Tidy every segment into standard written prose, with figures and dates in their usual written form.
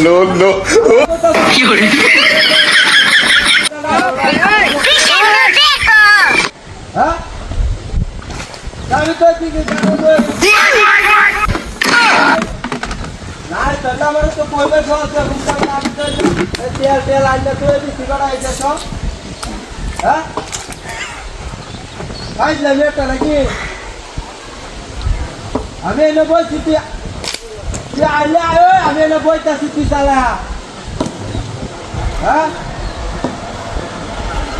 no. হ্যাঁ আমি তো ঠিক না চল আমার তো কইবে সব তেল তেল আনলে তো বেশি করা হয়েছে সব হ্যাঁ আইলে মেটা নাকি আমি এনে বলছি তুই আইলে আয় আমি এনে বইতাছি তুই চালা হ্যাঁ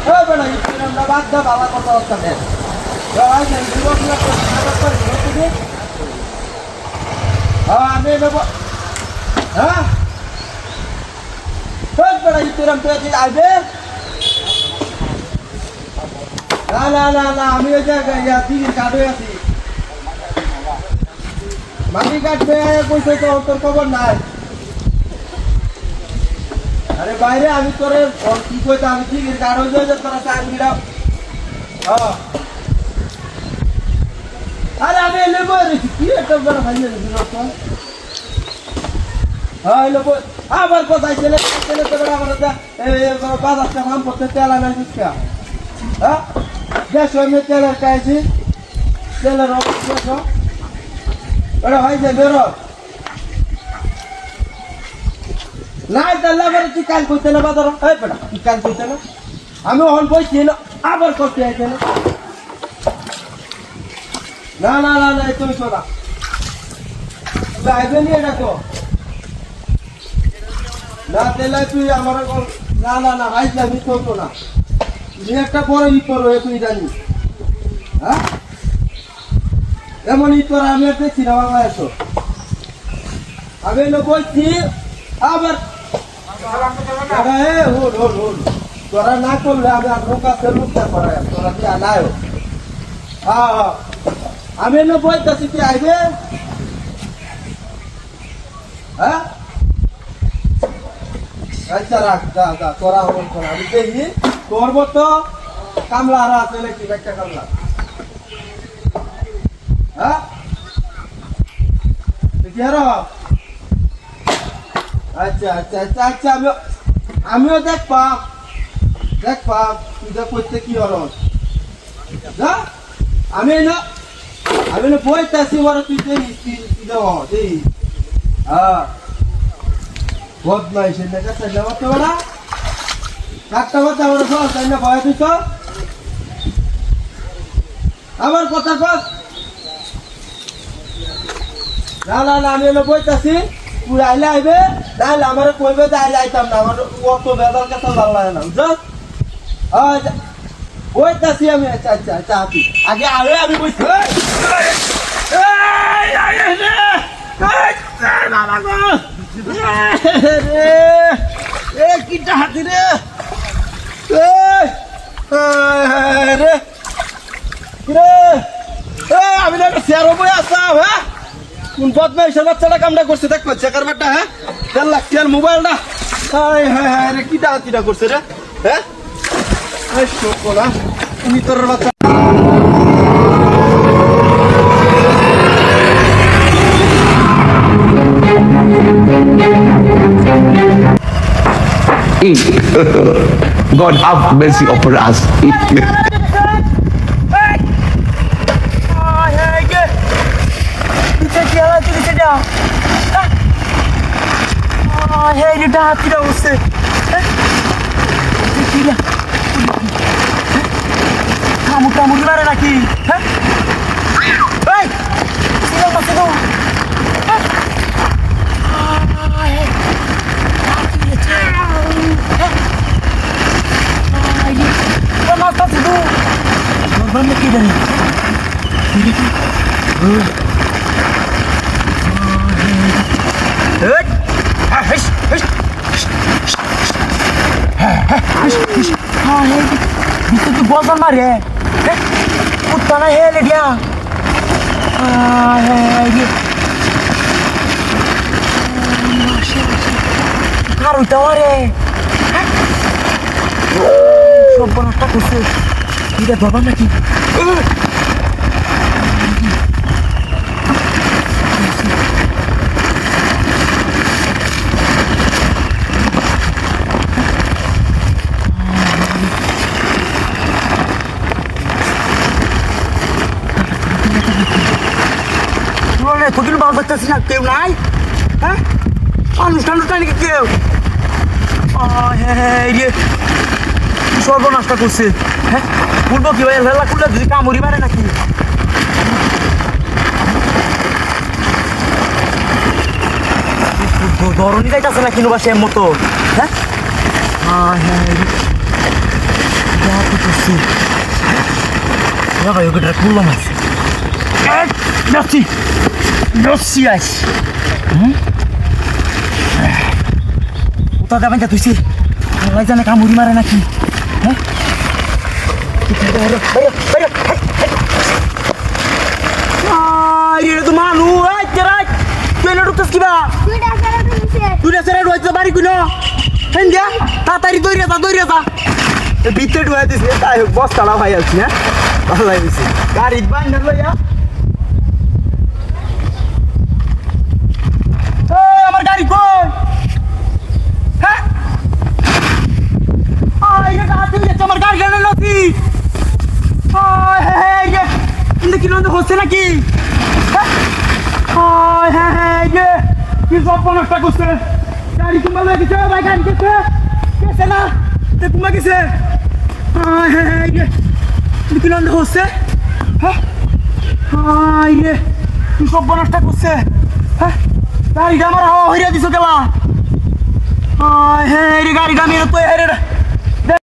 ও বড় ইতিরামটা বাদ দাও বাবা কথা হচ্ছে না যাই না জীবন না করে দিবি আমি এনে হ্যাঁ ও বড় ইতিরাম তুই আইবে না আমি ওই জায়গায় দিদির কাটে আছি মাটি কাটবে কইছে তো তোর খবর নাই আরে বাইরে আমি তোরে কি কইতে আমি দিদির কাটে যে তোরা চার মিটার আরে আমি এলে বই কি একটা বড় ভাই হ্যাঁ এলো আবার কোথায় ছেলে তো বড় আমার বাজারটা নাম করতে তেলা নাই বুঝকা হ্যাঁ দেশ আমি তেলের খাইছি তেলের অবস্থা ওরা ভাই যে বেরো নাই তাহলে আবার তুই কাল করতে না বাজার এই বেটা তুই কাল করতে না আমি ওখান বইছি না আবার করতে আইতে না তুমি শোনা আইবে নিয়ে দেখো না তেলে তুই আমার না ভাই আমি করতো না তুমি একটা বড় বিপদ হয়ে তুই জানি হ্যাঁ এমন তোরা আমি আর দেখছি না বাবা এসো আমি এলো বলছি আবার হল তোরা না করলে আমি আর কাছে লুকটা করাই তোরা দিয়ে নাই হ্যাঁ আমি এলো বলতেছি কি আইবে হ্যাঁ আচ্ছা রাখ যা তোরা আমার তোরা আমি দেখি তোর মতো কামলা আর আছে নাকি একটা কামলা হ্যাঁ দেখি আর আচ্ছা আমিও দেখবাম তুই যা করতে কি হল আমি বইতাছি ওরা তুই দেই হ্যাঁ বদমাইশ কাছে যাওয়াতে ওরা কাটটা কথা ওরা সব তাই না ভয় দিছ আমার কথা কস না আমি এলো বইতাছি তুই আইলে আইবে তাহলে আমার কইবে যে আইলে আইতাম না আমার অত বেদার কথা ভালো লাগে না বুঝছ বইতাছি আমি আচ্ছা আগে আগে আমি বইছি কিটা হাতি রে আমি না চেয়ারও বই আসলাম হ্যাঁ কোন বদমাইশের বাচ্চাটা কামটা করছে দেখ চেকার বাট্টা হ্যাঁ 1.5 লাখ টাকার মোবাইলটা রে কিটা হাতিটা করছে রে হ্যাঁ তুমি তোর বাচ্চা God have mercy upon us. কামড় মারে নাকি হ্যাঁ Banda kita nih. Bisa tuh gua sama ya. Utana hele dia. Karu taware. Sopan tak kusut. Tidak bawa lagi. পারতেছি না, কেউ নাই? হ্যাঁ, মানুষ টানুষ নাই নাকি কেউ? হ্যাঁ রে, সর্বনাশটা করছে। হ্যাঁ, বলবো কি ভাই, হেলা করলে যদি কামড়ি মারে নাকি? ধরনি যাইতেছে না কিনো বাসে মতো। হ্যাঁ হ্যাঁ করছি ভাই, ওকে খুললাম আছে যাচ্ছি যাচ্ছি আস। কোথা দেবেন যা তুইছি আল্লাহ জানে কামড়ি মারে নাকি? হ্যাঁ, তো মানু তুই না ঢুকতেস কিবা? তুই রেসে রয়েছে বাড়ি কুনো হেন দিয়া তাড়াতাড়ি দৌড়িয়া যা ভিতরে ঢুয়ে দিস। তাই হোক, বস্তাটা ভাই আছি। হ্যাঁ, ভালো লাগছে গাড়ি বাইনা লইয়া। আমার গাড়ি কই? হ্যাঁ, আমার গাড়ি গাড়ি নথি কিন্তু কি নন্দ হচ্ছে নাকি? হ্যাঁ, কি সব নষ্ট করছে গাড়ি। কুম্বা লয়ে গেছে ভাই, গাড়ি গেছে না, কুম্বা গেছে। হ্যাঁ, কি নন্দ হচ্ছে? হ্যাঁ, কি সব নষ্ট করছে? হ্যাঁ, গাড়িটা আমার হাওয়া হইয়া দিছ গেলা। হ্যাঁ, গাড়িটা আমি তো